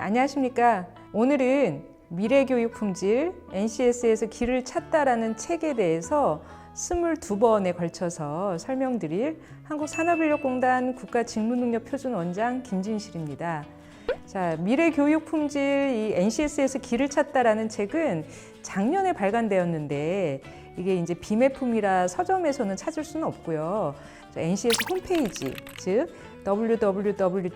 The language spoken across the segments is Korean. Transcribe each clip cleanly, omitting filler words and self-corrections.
안녕하십니까. 오늘은 미래교육 품질 NCS에서 길을 찾다라는 책에 대해서 22번에 걸쳐서 설명드릴 한국산업인력공단 국가직무능력표준원장 김진실입니다. 자, 미래교육 품질 이 NCS에서 길을 찾다라는 책은 작년에 발간되었는데 이게 이제 비매품이라 서점에서는 찾을 수는 없고요. NCS 홈페이지, 즉 www.ncs.go.kr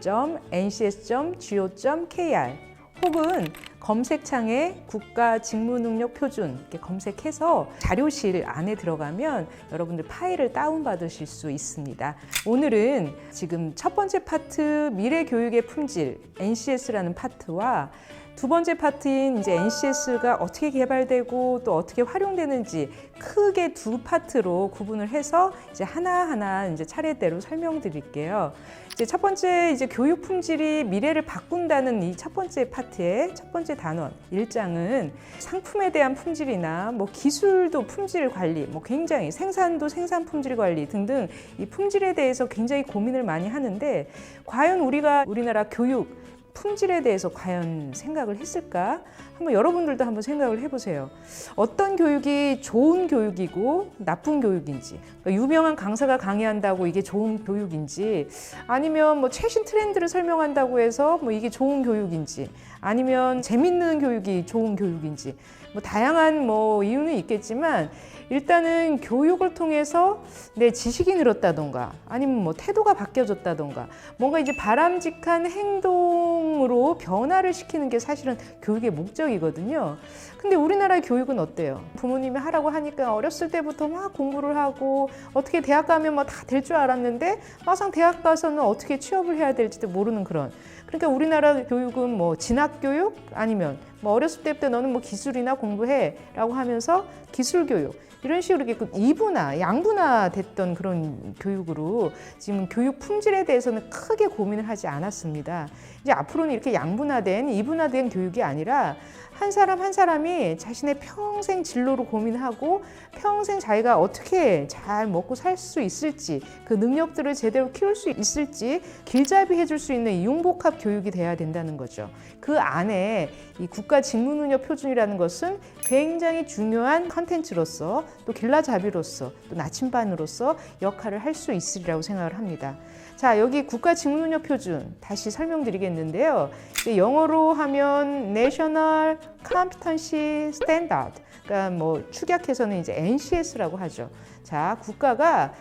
혹은 검색창에 국가직무능력표준 이렇게 검색해서 자료실 안에 들어가면 여러분들 파일을 다운받으실 수 있습니다. 오늘은 지금 첫 번째 파트 미래교육의 품질 NCS라는 파트와 두 번째 파트인 이제 NCS가 어떻게 개발되고 또 어떻게 활용되는지 크게 두 파트로 구분을 해서 이제 하나하나 이제 차례대로 설명드릴게요. 이제 첫 번째 이제 교육 품질이 미래를 바꾼다는 이 첫 번째 파트의 첫 번째 단원 1장은 상품에 대한 품질이나 뭐 기술도 품질 관리, 뭐 굉장히 생산도 생산 품질 관리 등등 이 품질에 대해서 굉장히 고민을 많이 하는데 과연 우리나라 교육 품질에 대해서 과연 생각을 했을까? 한번 여러분들도 한번 생각을 해보세요. 어떤 교육이 좋은 교육이고 나쁜 교육인지, 그러니까 유명한 강사가 강의한다고 이게 좋은 교육인지, 아니면 뭐 최신 트렌드를 설명한다고 해서 뭐 이게 좋은 교육인지, 아니면 재밌는 교육이 좋은 교육인지, 뭐 다양한 뭐 이유는 있겠지만 일단은 교육을 통해서 내 지식이 늘었다던가 아니면 뭐 태도가 바뀌어졌다던가 뭔가 이제 바람직한 행동으로 변화를 시키는 게 사실은 교육의 목적이거든요. 근데 우리나라의 교육은 어때요? 부모님이 하라고 하니까 어렸을 때부터 막 공부를 하고 어떻게 대학 가면 뭐 다 될 줄 알았는데 막상 대학 가서는 어떻게 취업을 해야 될지도 모르는 그런. 그러니까 우리나라 교육은 뭐 진학교육 아니면 뭐 어렸을 때부터 너는 뭐 기술이나 공부해 라고 하면서 기술교육 이런 식으로 이렇게 이분화, 양분화 됐던 그런 교육으로 지금 교육 품질에 대해서는 크게 고민을 하지 않았습니다. 이제 앞으로는 이렇게 양분화된, 이분화된 교육이 아니라 한 사람 한 사람이 자신의 평생 진로로 고민하고 평생 자기가 어떻게 잘 먹고 살 수 있을지 그 능력들을 제대로 키울 수 있을지 길잡이 해줄 수 있는 융복합 교육이 돼야 된다는 거죠. 그 안에 이 국가직무능력표준이라는 것은 굉장히 중요한 컨텐츠로서 또 길라잡이로서 또 나침반으로서 역할을 할 수 있으리라고 생각을 합니다. 자, 여기 국가직무능력표준 다시 설명드리겠는데요. 영어로 하면 National Competency Standard, 그러니까 뭐 축약해서는 이제 NCS라고 하죠. 자, 국가가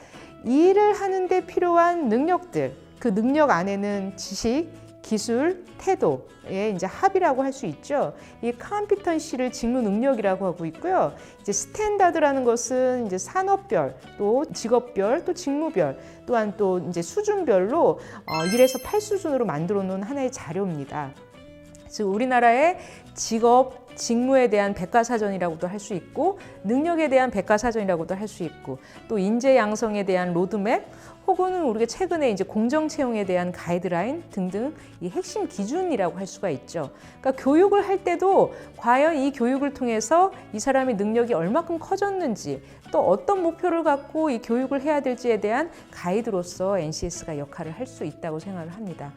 일을 하는데 필요한 능력들, 그 능력 안에는 지식, 기술, 태도의 이제 합이라고 할 수 있죠. 이 컴피턴시를 직무 능력이라고 하고 있고요. 이제 스탠다드라는 것은 이제 산업별, 또 직업별, 또 직무별, 또한 또 이제 수준별로 1에서 8수준으로 만들어 놓은 하나의 자료입니다. 즉 우리나라의 직업, 직무에 대한 백과사전이라고도 할 수 있고 능력에 대한 백과사전이라고도 할 수 있고 또 인재 양성에 대한 로드맵 혹은 우리가 최근에 이제 공정 채용에 대한 가이드라인 등등 이 핵심 기준이라고 할 수가 있죠. 그러니까 교육을 할 때도 과연 이 교육을 통해서 이 사람의 능력이 얼마큼 커졌는지 또 어떤 목표를 갖고 이 교육을 해야 될지에 대한 가이드로서 NCS가 역할을 할 수 있다고 생각을 합니다.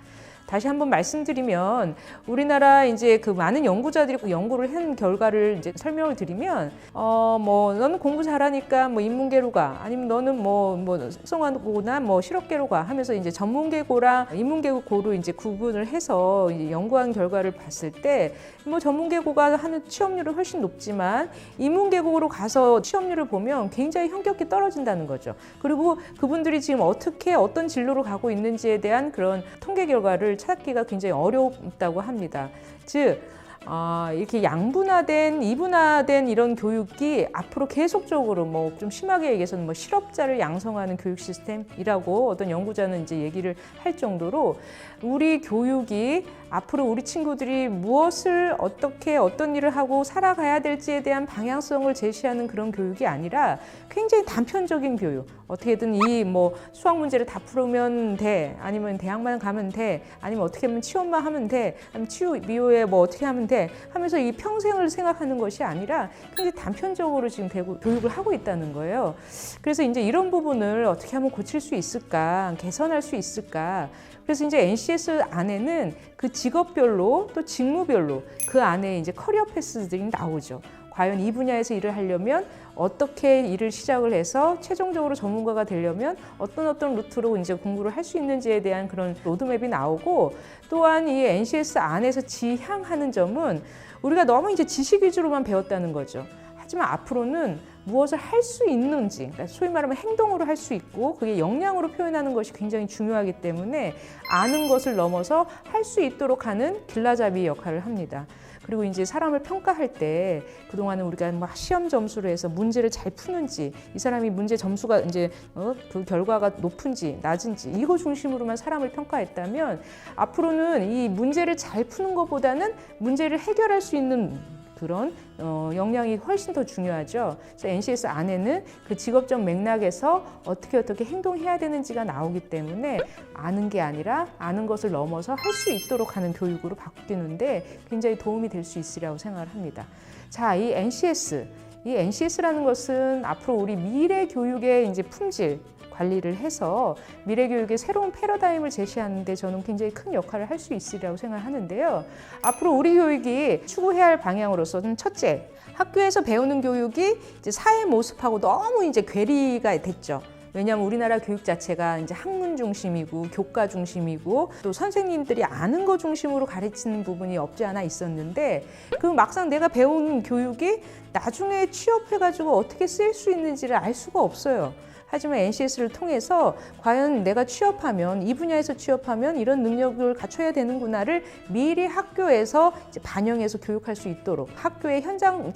다시 한번 말씀드리면 우리나라 이제 그 많은 연구자들이 그 연구를 한 결과를 이제 설명을 드리면 뭐 너는 공부 잘하니까 뭐 인문계로 가 아니면 너는 뭐 특성화고나 뭐 실업계로 가 하면서 이제 전문계고랑 인문계고로 이제 구분을 해서 이제 연구한 결과를 봤을 때 뭐 전문계고가 하는 취업률은 훨씬 높지만 인문계고로 가서 취업률을 보면 굉장히 현격히 떨어진다는 거죠. 그리고 그분들이 지금 어떻게 어떤 진로로 가고 있는지에 대한 그런 통계 결과를 찾기가 굉장히 어렵다고 합니다. 즉 이렇게 양분화된, 이분화된 이런 교육이 앞으로 계속적으로 뭐 좀 심하게 얘기해서는 뭐 실업자를 양성하는 교육 시스템이라고 어떤 연구자는 이제 얘기를 할 정도로 우리 교육이 앞으로 우리 친구들이 무엇을 어떻게 어떤 일을 하고 살아가야 될지에 대한 방향성을 제시하는 그런 교육이 아니라 굉장히 단편적인 교육. 어떻게든 이 뭐 수학 문제를 다 풀으면 돼. 아니면 대학만 가면 돼. 아니면 어떻게 하면 취업만 하면 돼. 아니면 미호에 뭐 어떻게 하면 돼. 하면서 이 평생을 생각하는 것이 아니라 굉장히 단편적으로 지금 교육을 하고 있다는 거예요. 그래서 이제 이런 부분을 어떻게 하면 고칠 수 있을까? 개선할 수 있을까? 그래서 이제 NCS 안에는 그 직업별로 또 직무별로 그 안에 이제 커리어 패스들이 나오죠. 과연 이 분야에서 일을 하려면 어떻게 일을 시작을 해서 최종적으로 전문가가 되려면 어떤 루트로 이제 공부를 할 수 있는지에 대한 그런 로드맵이 나오고, 또한 이 NCS 안에서 지향하는 점은 우리가 너무 이제 지식 위주로만 배웠다는 거죠. 하지만 앞으로는 무엇을 할 수 있는지, 그러니까 소위 말하면 행동으로 할 수 있고 그게 역량으로 표현하는 것이 굉장히 중요하기 때문에 아는 것을 넘어서 할 수 있도록 하는 길라잡이 역할을 합니다. 그리고 이제 사람을 평가할 때 그동안은 우리가 막 시험 점수로 해서 문제를 잘 푸는지, 이 사람이 문제 점수가 이제 그 결과가 높은지 낮은지 이거 중심으로만 사람을 평가했다면, 앞으로는 이 문제를 잘 푸는 것보다는 문제를 해결할 수 있는 그런 역량이 훨씬 더 중요하죠. 그래서 NCS 안에는 그 직업적 맥락에서 어떻게 행동해야 되는지가 나오기 때문에 아는 게 아니라 아는 것을 넘어서 할 수 있도록 하는 교육으로 바뀌는데 굉장히 도움이 될 수 있으리라고 생각을 합니다. 자, 이 NCS라는 것은 앞으로 우리 미래 교육의 이제 품질 관리를 해서 미래 교육의 새로운 패러다임을 제시하는 데 저는 굉장히 큰 역할을 할 수 있으리라고 생각을 하는데요. 앞으로 우리 교육이 추구해야 할 방향으로서는 첫째, 학교에서 배우는 교육이 이제 사회 모습하고 너무 이제 괴리가 됐죠. 왜냐하면 우리나라 교육 자체가 이제 학문 중심이고 교과 중심이고 또 선생님들이 아는 거 중심으로 가르치는 부분이 없지 않아 있었는데, 그 막상 내가 배운 교육이 나중에 취업해가지고 어떻게 쓸 수 있는지를 알 수가 없어요. 하지만 NCS를 통해서 과연 내가 취업하면, 이 분야에서 취업하면 이런 능력을 갖춰야 되는구나를 미리 학교에서 이제 반영해서 교육할 수 있도록 학교의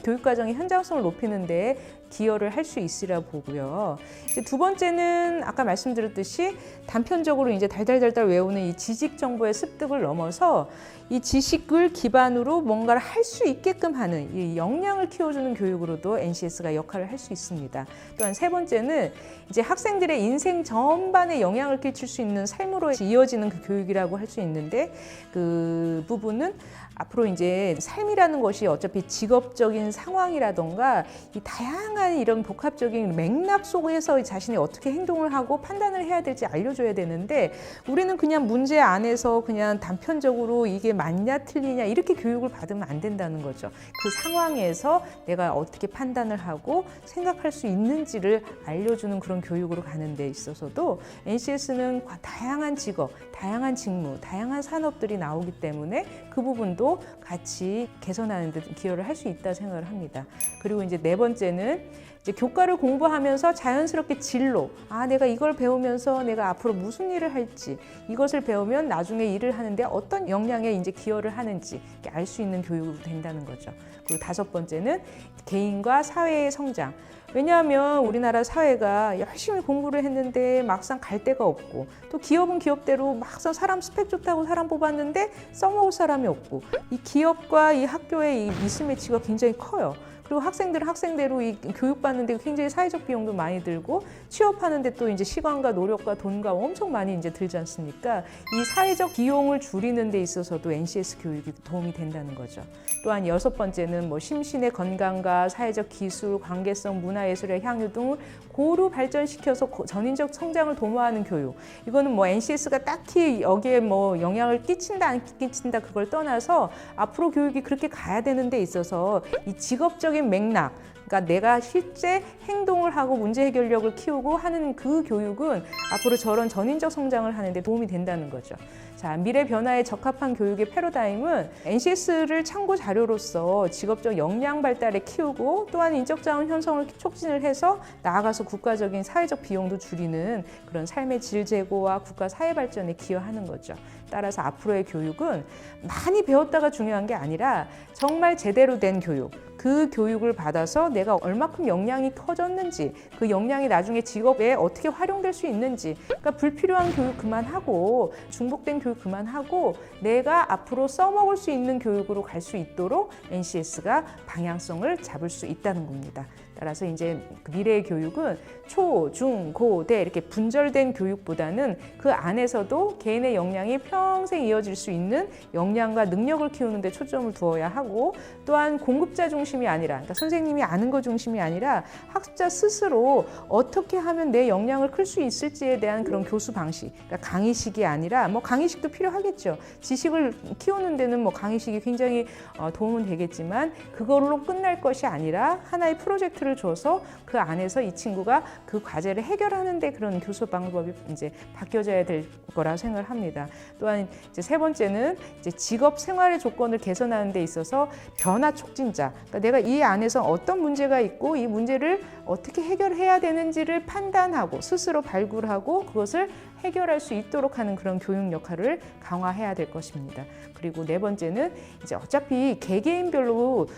교육과정의 현장성을 높이는 데 기여를 할 수 있으리라 보고요. 이제 두 번째는 아까 말씀드렸듯이 단편적으로 이제 달달달달 외우는 이 지식 정보의 습득을 넘어서 이 지식을 기반으로 뭔가를 할 수 있게끔 하는 이 역량을 키워주는 교육으로도 NCS가 역할을 할 수 있습니다. 또한 세 번째는 이제 학생들의 인생 전반에 영향을 끼칠 수 있는 삶으로 이어지는 그 교육이라고 할 수 있는데, 그 부분은 앞으로 이제 삶이라는 것이 어차피 직업적인 상황이라던가 이 다양한 이런 복합적인 맥락 속에서 자신이 어떻게 행동을 하고 판단을 해야 될지 알려줘야 되는데, 우리는 그냥 문제 안에서 그냥 단편적으로 이게 맞냐 틀리냐 이렇게 교육을 받으면 안 된다는 거죠. 그 상황에서 내가 어떻게 판단을 하고 생각할 수 있는지를 알려주는 그런 교육으로 가는 데 있어서도 NCS는 다양한 직업, 다양한 직무, 다양한 산업들이 나오기 때문에 그 부분도 같이 개선하는 데 기여를 할 수 있다 생각을 합니다. 그리고 이제 네 번째는 이제 교과를 공부하면서 자연스럽게 진로, 내가 이걸 배우면서 내가 앞으로 무슨 일을 할지, 이것을 배우면 나중에 일을 하는데 어떤 역량에 이제 기여를 하는지 알 수 있는 교육으로 된다는 거죠. 그리고 다섯 번째는 개인과 사회의 성장. 왜냐하면 우리나라 사회가 열심히 공부를 했는데 막상 갈 데가 없고, 또 기업은 기업대로 막상 사람 스펙 좋다고 사람 뽑았는데 써먹을 사람이 없고, 이 기업과 이 학교의 이 미스매치가 굉장히 커요. 그리고 학생들은 학생대로 이 교육받는데 굉장히 사회적 비용도 많이 들고, 취업하는데 또 이제 시간과 노력과 돈과 엄청 많이 이제 들지 않습니까? 이 사회적 비용을 줄이는 데 있어서도 NCS 교육이 도움이 된다는 거죠. 또한 여섯 번째는 뭐 심신의 건강과 사회적 기술, 관계성, 문화예술의 향유 등을 고루 발전시켜서 전인적 성장을 도모하는 교육. 이거는 뭐 NCS가 딱히 여기에 뭐 영향을 끼친다 안 끼친다 그걸 떠나서 앞으로 교육이 그렇게 가야 되는 데 있어서 이 직업적인 맥락, 그러니까 내가 실제 행동을 하고 문제 해결력을 키우고 하는 그 교육은 앞으로 저런 전인적 성장을 하는 데 도움이 된다는 거죠. 자, 미래 변화에 적합한 교육의 패러다임은 NCS를 참고 자료로서 직업적 역량 발달에 키우고, 또한 인적 자원 형성을 촉진을 해서 나아가서 국가적인 사회적 비용도 줄이는 그런 삶의 질 제고와 국가 사회 발전에 기여하는 거죠. 따라서 앞으로의 교육은 많이 배웠다가 중요한 게 아니라 정말 제대로 된 교육, 그 교육을 받아서 내가 얼마큼 역량이 커졌는지, 그 역량이 나중에 직업에 어떻게 활용될 수 있는지, 그러니까 불필요한 교육 그만하고 중복된 교육 그만하고 내가 앞으로 써먹을 수 있는 교육으로 갈 수 있도록 NCS가 방향성을 잡을 수 있다는 겁니다. 따라서 이제 미래의 교육은 초, 중, 고, 대 이렇게 분절된 교육보다는 그 안에서도 개인의 역량이 평생 이어질 수 있는 역량과 능력을 키우는 데 초점을 두어야 하고, 또한 공급자 중심 중심이 아니라, 그러니까 선생님이 아는 거 중심이 아니라 학습자 스스로 어떻게 하면 내 역량을 클 수 있을지에 대한 그런 교수 방식, 그러니까 강의식이 아니라 뭐 강의식도 필요하겠죠. 지식을 키우는 데는 뭐 강의식이 굉장히 도움은 되겠지만 그걸로 끝날 것이 아니라 하나의 프로젝트를 줘서 그 안에서 이 친구가 그 과제를 해결하는 데 그런 교수 방법이 이제 바뀌어져야 될 거라 생각을 합니다. 또한 이제 세 번째는 이제 직업 생활의 조건을 개선하는 데 있어서 변화 촉진자. 그러니까 내가 이 안에서 어떤 문제가 있고 이 문제를 어떻게 해결해야 되는지를 판단하고 스스로 발굴하고 그것을 해결할 수 있도록 하는 그런 교육 역할을 강화해야 될 것입니다. 그리고 네 번째는 이제 어차피 개개인별로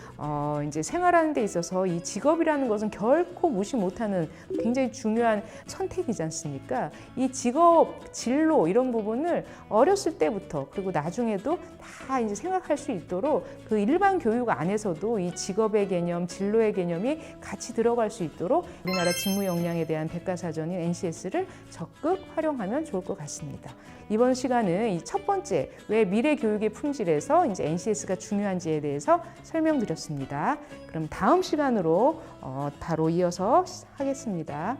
이제 생활하는 데 있어서 이 직업이라는 것은 결코 무시 못하는 굉장히 중요한 선택이지 않습니까? 이 직업, 진로 이런 부분을 어렸을 때부터 그리고 나중에도 다 이제 생각할 수 있도록 그 일반 교육 안에서도 이 직업의 개념, 진로의 개념이 같이 들어갈 수 있도록 우리나라 직무 역량에 대한 백과사전인 NCS를 적극 활용하면 좋을 것 같습니다. 이번 시간은 이 첫 번째 왜 미래 교육의 품질에서 이제 NCS가 중요한지에 대해서 설명드렸습니다. 그럼 다음 시간으로 바로 이어서 하겠습니다.